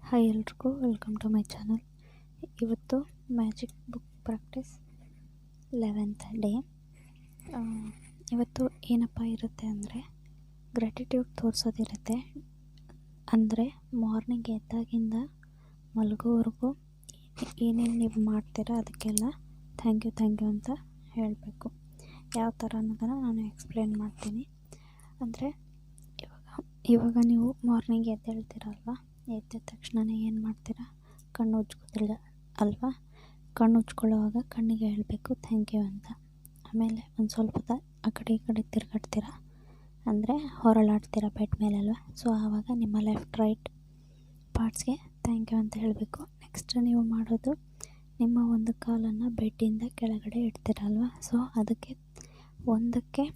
Hi ಎಲ್ರಿಗೂ welcome to my channel. ಇವತ್ತು magic book practice 11th day. ಇವತ್ತು ಏನಪ್ಪ ಇರುತ್ತೆ ಅಂದರೆ ಗ್ರ್ಯಾಟಿಟ್ಯೂಡ್ ತೋರಿಸೋದಿರುತ್ತೆ. ಅಂದರೆ ಮಾರ್ನಿಂಗ್ ಎದ್ದಾಗಿಂದ ಮಲಗೋವರೆಗೂ ಏನೇನು ನೀವು ಮಾಡ್ತೀರಾ ಅದಕ್ಕೆಲ್ಲ ಥ್ಯಾಂಕ್ ಯು ಅಂತ ಹೇಳಬೇಕು. ಯಾವ ಥರ ಅನ್ನೋದನ್ನು ನಾನು ಎಕ್ಸ್ಪ್ಲೇನ್ ಮಾಡ್ತೀನಿ. ಅಂದರೆ ಇವಾಗ ನೀವು ಮಾರ್ನಿಂಗ್ ಎದ್ದೇಳ್ತೀರಲ್ವ, ಎದ್ದ ತಕ್ಷಣವೇ ಏನು ಮಾಡ್ತೀರಾ, ಕಣ್ಣು ಉಜ್ಕೋದಿಲ್ಲ ಅಲ್ವಾ. ಕಣ್ಣು ಉಜ್ಕೊಳ್ಳೋವಾಗ ಕಣ್ಣಿಗೆ ಹೇಳಬೇಕು ಥ್ಯಾಂಕ್ ಯು ಅಂತ. ಆಮೇಲೆ ಒಂದು ಸ್ವಲ್ಪ ಹೊತ್ತು ಆ ಕಡೆ ಈ ಕಡೆ ತಿರುಗಾಡ್ತೀರಾ, ಅಂದರೆ ಹೊರಳಾಡ್ತೀರಾ ಬೆಡ್ ಮೇಲಲ್ವ. ಸೊ ಆವಾಗ ನಿಮ್ಮ ಲೆಫ್ಟ್ ರೈಟ್ ಪಾರ್ಟ್ಸ್ಗೆ ಥ್ಯಾಂಕ್ ಯು ಅಂತ ಹೇಳಬೇಕು. ನೆಕ್ಸ್ಟ್ ನೀವು ಮಾಡೋದು, ನಿಮ್ಮ ಒಂದು ಕಾಲನ್ನು ಬೆಡ್ಡಿಂದ ಕೆಳಗಡೆ ಇಡ್ತೀರಲ್ವ. ಸೊ ಅದಕ್ಕೆ ಒಂದಕ್ಕೆ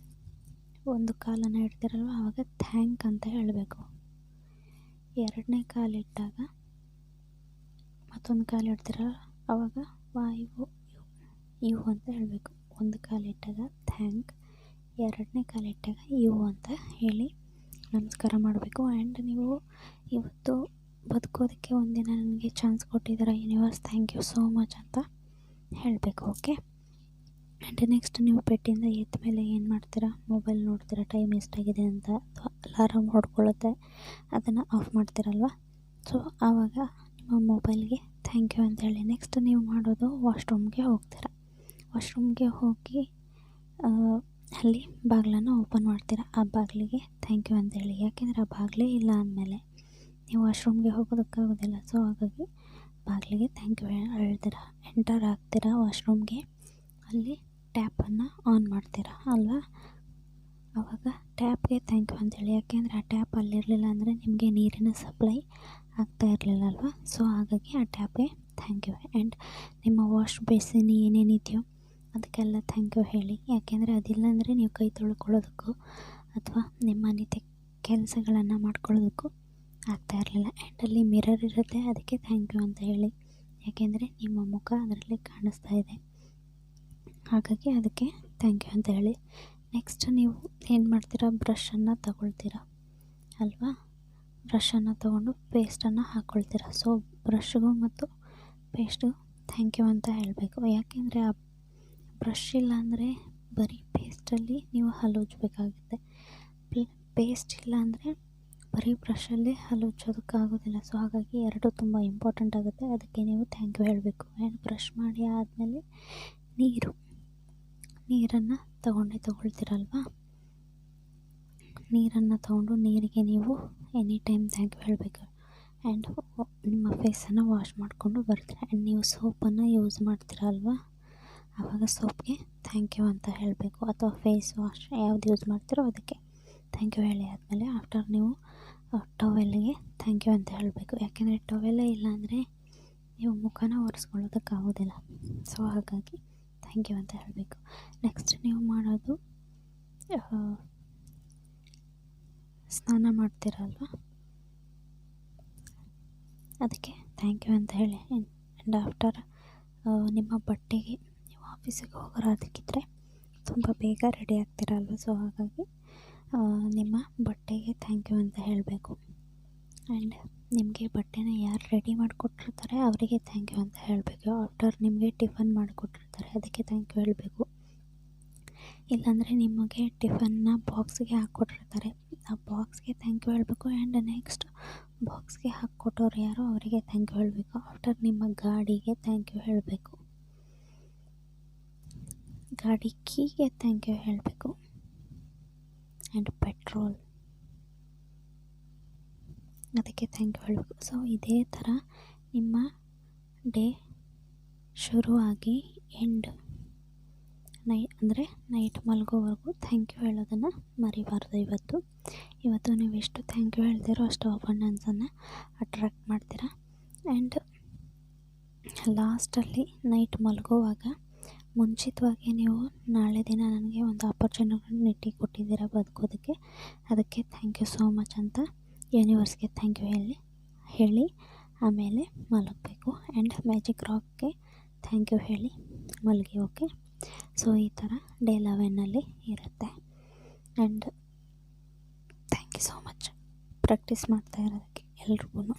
ಒಂದು ಕಾಲನ್ನು ಇಡ್ತೀರಲ್ವ, ಆವಾಗ ಥ್ಯಾಂಕ್ ಅಂತ ಹೇಳಬೇಕು. ಎರಡನೇ ಕಾಲಿಟ್ಟಾಗ ಮತ್ತೊಂದು ಕಾಲು ಇಡ್ತೀರಲ್ಲ, ಆವಾಗ ವಾಯು ಯು ಅಂತ ಹೇಳಬೇಕು. ಒಂದು ಕಾಲಿಟ್ಟಾಗ ಥ್ಯಾಂಕ್, ಎರಡನೇ ಕಾಲಿಟ್ಟಾಗ ಯು ಅಂತ ಹೇಳಿ ನಮಸ್ಕಾರ ಮಾಡಬೇಕು. ಆ್ಯಂಡ್ ನೀವು ಇವತ್ತು ಬದುಕೋದಕ್ಕೆ ಒಂದಿನ ನನಗೆ ಚಾನ್ಸ್ ಕೊಟ್ಟಿದ್ದೀರ universe, thank you so much ಅಂತ ಹೇಳಬೇಕು. ಓಕೆ. ಆ್ಯಂಡ್ ನೆಕ್ಸ್ಟ್ ನೀವು ಬೆಡ್ಡಿಂದ ಎದ್ದ ಮೇಲೆ ಏನು ಮಾಡ್ತೀರಾ, ಮೊಬೈಲ್ ನೋಡ್ತೀರಾ ಟೈಮ್ ಎಷ್ಟಾಗಿದೆ ಅಂತ, ಅಥವಾ ಅಲಾರಾಮ್ ಹೊಡ್ಕೊಳ್ಳುತ್ತೆ ಅದನ್ನು ಆಫ್ ಮಾಡ್ತೀರಲ್ವ. ಸೊ ಆವಾಗ ನಿಮ್ಮ ಮೊಬೈಲ್ಗೆ ಥ್ಯಾಂಕ್ ಯು ಅಂತ ಹೇಳಿ ನೆಕ್ಸ್ಟ್ ನೀವು ಮಾಡೋದು ವಾಶ್ರೂಮ್ಗೆ ಹೋಗ್ತೀರಾ. ವಾಶ್ರೂಮ್ಗೆ ಹೋಗಿ ಅಲ್ಲಿ ಬಾಗಿಲನ್ನು ಓಪನ್ ಮಾಡ್ತೀರಾ. ಆ ಬಾಗಿಲಿಗೆ ಥ್ಯಾಂಕ್ ಯು ಅಂತ ಹೇಳಿ, ಯಾಕೆಂದರೆ ಆ ಬಾಗಿಲೇ ಇಲ್ಲ ಅಂದಮೇಲೆ ನೀವು ವಾಶ್ರೂಮ್ಗೆ ಹೋಗೋದಕ್ಕಾಗೋದಿಲ್ಲ. ಸೊ ಹಾಗಾಗಿ ಬಾಗಿಲಿಗೆ ಥ್ಯಾಂಕ್ ಯು ಹೇಳ್ತೀರಾ. ಎಂಟರ್ ಆಗ್ತೀರಾ ವಾಶ್ರೂಮ್ಗೆ, ಅಲ್ಲಿ ಟ್ಯಾಪನ್ನು ಆನ್ ಮಾಡ್ತೀರಾ ಅಲ್ವಾ. ಆವಾಗ ಟ್ಯಾಪ್ಗೆ ಥ್ಯಾಂಕ್ ಯು ಅಂತೇಳಿ, ಯಾಕೆಂದರೆ ಆ ಟ್ಯಾಪ್ ಅಲ್ಲಿರಲಿಲ್ಲ ಅಂದರೆ ನಿಮಗೆ ನೀರಿನ ಸಪ್ಲೈ ಆಗ್ತಾ ಇರಲಿಲ್ಲ ಅಲ್ವಾ. ಸೊ ಹಾಗಾಗಿ ಆ ಟ್ಯಾಪ್ಗೆ ಥ್ಯಾಂಕ್ ಯು. ಆ್ಯಂಡ್ ನಿಮ್ಮ ವಾಶ್ ಬೇಸಿನ್ ಏನೇನಿದೆಯೋ ಅದಕ್ಕೆಲ್ಲ ಥ್ಯಾಂಕ್ ಯು ಹೇಳಿ, ಯಾಕೆಂದರೆ ಅದಿಲ್ಲ ಅಂದರೆ ನೀವು ಕೈ ತೊಳ್ಕೊಳ್ಳೋದಕ್ಕೂ ಅಥವಾ ನಿಮ್ಮ ನಿತ್ಯ ಕೆಲಸಗಳನ್ನು ಮಾಡ್ಕೊಳ್ಳೋದಕ್ಕೂ ಆಗ್ತಾ ಇರಲಿಲ್ಲ. ಆ್ಯಂಡ್ ಅಲ್ಲಿ ಮಿರರ್ ಇರುತ್ತೆ, ಅದಕ್ಕೆ ಥ್ಯಾಂಕ್ ಯು ಅಂತ ಹೇಳಿ, ಯಾಕೆಂದರೆ ನಿಮ್ಮ ಮುಖ ಅದರಲ್ಲಿ ಕಾಣಿಸ್ತಾ ಇದೆ, ಹಾಗಾಗಿ ಅದಕ್ಕೆ ಥ್ಯಾಂಕ್ ಯು ಅಂತ ಹೇಳಿ. ನೆಕ್ಸ್ಟ್ ನೀವು ಏನು ಮಾಡ್ತೀರಾ, ಬ್ರಷನ್ನು ತಗೊಳ್ತೀರಾ ಅಲ್ವಾ. ಬ್ರಷನ್ನು ತೊಗೊಂಡು ಪೇಸ್ಟನ್ನು ಹಾಕ್ಕೊಳ್ತೀರಾ. ಸೊ ಬ್ರಷ್ಗೂ ಮತ್ತು ಪೇಸ್ಟು ಥ್ಯಾಂಕ್ ಯು ಅಂತ ಹೇಳಬೇಕು. ಯಾಕೆಂದರೆ ಆ ಬ್ರಷ್ ಇಲ್ಲ ಅಂದರೆ ಬರೀ ಪೇಸ್ಟಲ್ಲಿ ನೀವು ಹಲ್ಲುಜ್ಜಬೇಕಾಗುತ್ತೆ, ಪೇಸ್ಟ್ ಇಲ್ಲ ಅಂದರೆ ಬರೀ ಬ್ರಷಲ್ಲಿ ಹಲ್ಲುಜ್ಜೋದಕ್ಕಾಗೋದಿಲ್ಲ. ಸೊ ಹಾಗಾಗಿ ಎರಡು ತುಂಬ ಇಂಪಾರ್ಟೆಂಟ್ ಆಗುತ್ತೆ, ಅದಕ್ಕೆ ನೀವು ಥ್ಯಾಂಕ್ ಯು ಹೇಳಬೇಕು. ಆ್ಯಂಡ್ ಬ್ರಷ್ ಮಾಡಿ ಆದಮೇಲೆ ನೀರನ್ನು ತಗೊಳ್ತೀರಲ್ವ. ನೀರನ್ನು ತೊಗೊಂಡು ನೀರಿಗೆ ನೀವು ಎನಿ ಟೈಮ್ ಥ್ಯಾಂಕ್ ಯು ಹೇಳಬೇಕು. ಆ್ಯಂಡ್ ನಿಮ್ಮ ಫೇಸನ್ನು ವಾಶ್ ಮಾಡಿಕೊಂಡು ಬರ್ತೀರ. ಆ್ಯಂಡ್ ನೀವು ಸೋಪನ್ನು ಯೂಸ್ ಮಾಡ್ತೀರಲ್ವ, ಆವಾಗ ಸೋಪ್ಗೆ ಥ್ಯಾಂಕ್ ಯು ಅಂತ ಹೇಳಬೇಕು. ಅಥವಾ ಫೇಸ್ ವಾಶ್ ಯಾವ್ದು ಯೂಸ್ ಮಾಡ್ತೀರೋ ಅದಕ್ಕೆ ಥ್ಯಾಂಕ್ ಯು ಹೇಳಿ ಆದಮೇಲೆ ಆಫ್ಟರ್ ನೀವು ಟವೆಲ್ಗೆ ಥ್ಯಾಂಕ್ ಯು ಅಂತ ಹೇಳಬೇಕು. ಯಾಕೆಂದರೆ ಟವೆಲ್ಲೇ ಇಲ್ಲ ಅಂದರೆ ನೀವು ಮುಖನ ಒರೆಸ್ಕೊಳ್ಳೋದಕ್ಕಾಗೋದಿಲ್ಲ. ಸೊ ಹಾಗಾಗಿ ಥ್ಯಾಂಕ್ ಯು ಅಂತ ಹೇಳಬೇಕು. ನೆಕ್ಸ್ಟ್ ನೀವು ಮಾಡೋದು, ಸ್ನಾನ ಮಾಡ್ತೀರಲ್ವ, ಅದಕ್ಕೆ ಥ್ಯಾಂಕ್ ಯು ಅಂತ ಹೇಳಿ. ಆ್ಯಂಡ್ ಆಫ್ಟರ್ ನಿಮ್ಮ ಬಟ್ಟೆಗೆ ನೀವು ಆಫೀಸಿಗೆ ಹೋಗೋರಾದಕ್ಕಿದ್ರೆ ತುಂಬ ಬೇಗ ರೆಡಿ ಆಗ್ತೀರಲ್ವ. ಸೊ ಹಾಗಾಗಿ ನಿಮ್ಮ ಬಟ್ಟೆಗೆ ಥ್ಯಾಂಕ್ ಯು ಅಂತ ಹೇಳಬೇಕು. ಆ್ಯಂಡ್ ನಿಮಗೆ ಬಟ್ಟೆನ ಯಾರು ರೆಡಿ ಮಾಡಿಕೊಟ್ಟಿರ್ತಾರೆ ಅವರಿಗೆ ಥ್ಯಾಂಕ್ ಯು ಅಂತ ಹೇಳಬೇಕು. ಆಫ್ಟರ್ ನಿಮಗೆ ಟಿಫನ್ ಮಾಡಿಕೊಟ್ಟಿರ್ತಾರೆ ಅದಕ್ಕೆ ಥ್ಯಾಂಕ್ ಯು ಹೇಳಬೇಕು. ಇಲ್ಲಾಂದರೆ ನಿಮಗೆ ಟಿಫನ್ನ ಬಾಕ್ಸ್ಗೆ ಹಾಕ್ಕೊಟ್ಟಿರ್ತಾರೆ, ಆ ಬಾಕ್ಸ್ಗೆ ಥ್ಯಾಂಕ್ ಯು ಹೇಳಬೇಕು. ಆ್ಯಂಡ್ ನೆಕ್ಸ್ಟ್ ಬಾಕ್ಸ್ಗೆ ಹಾಕ್ಕೊಟ್ಟವ್ರು ಯಾರೋ ಅವರಿಗೆ ಥ್ಯಾಂಕ್ ಯು ಹೇಳಬೇಕು. ಆಫ್ಟರ್ ನಿಮ್ಮ ಗಾಡಿಗೆ ಥ್ಯಾಂಕ್ ಯು ಹೇಳಬೇಕು, ಗಾಡಿ ಕೀಗೆ ಥ್ಯಾಂಕ್ ಯು ಹೇಳಬೇಕು. ಆ್ಯಂಡ್ ಪೆಟ್ರೋಲ್ ಅದಕ್ಕೆ ಥ್ಯಾಂಕ್ ಯು ಹೇಳಬೇಕು. ಸೊ ಇದೇ ಥರ ನಿಮ್ಮ ಡೇ ಶುರುವಾಗಿ ಎಂಡ್ ಅಂದರೆ ನೈಟ್ ಮಲಗೋವರೆಗೂ ಥ್ಯಾಂಕ್ ಯು ಹೇಳೋದನ್ನು ಮರಿಬಾರ್ದು. ಇವತ್ತು ನೀವು ಎಷ್ಟು ಥ್ಯಾಂಕ್ ಯು ಹೇಳ್ತೀರೋ ಅಷ್ಟು ಅಬಂಡೆನ್ಸನ್ನು ಅಟ್ರಾಕ್ಟ್ ಮಾಡ್ತೀರಾ. ಆ್ಯಂಡ್ ಲಾಸ್ಟಲ್ಲಿ ನೈಟ್ ಮಲಗೋವಾಗ ಮುಂಚಿತವಾಗಿ ನೀವು ನಾಳೆ ದಿನ ನನಗೆ ಒಂದು ಆಪರ್ಚುನಿಟಿ ಕೊಟ್ಟಿದ್ದೀರಾ ಬದುಕೋದಕ್ಕೆ, ಅದಕ್ಕೆ ಥ್ಯಾಂಕ್ ಯು ಸೋ ಮಚ್ ಅಂತ ಯೂನಿವರ್ಸ್ಗೆ ಥ್ಯಾಂಕ್ ಯು ಹೇಳಿ ಆಮೇಲೆ ಮಲಗಬೇಕು. ಆ್ಯಂಡ್ ಮ್ಯಾಜಿಕ್ ರಾಕ್ಗೆ ಥ್ಯಾಂಕ್ ಯು ಹೇಳಿ ಮಲಗಿ. ಓಕೆ. ಸೊ ಈ ಥರ ಡೇ 11ನಲ್ಲಿ ಇರುತ್ತೆ. And thank you so much practice ಮಾಡ್ತಾ ಇರೋದಕ್ಕೆ ಎಲ್ರಿಗೂ.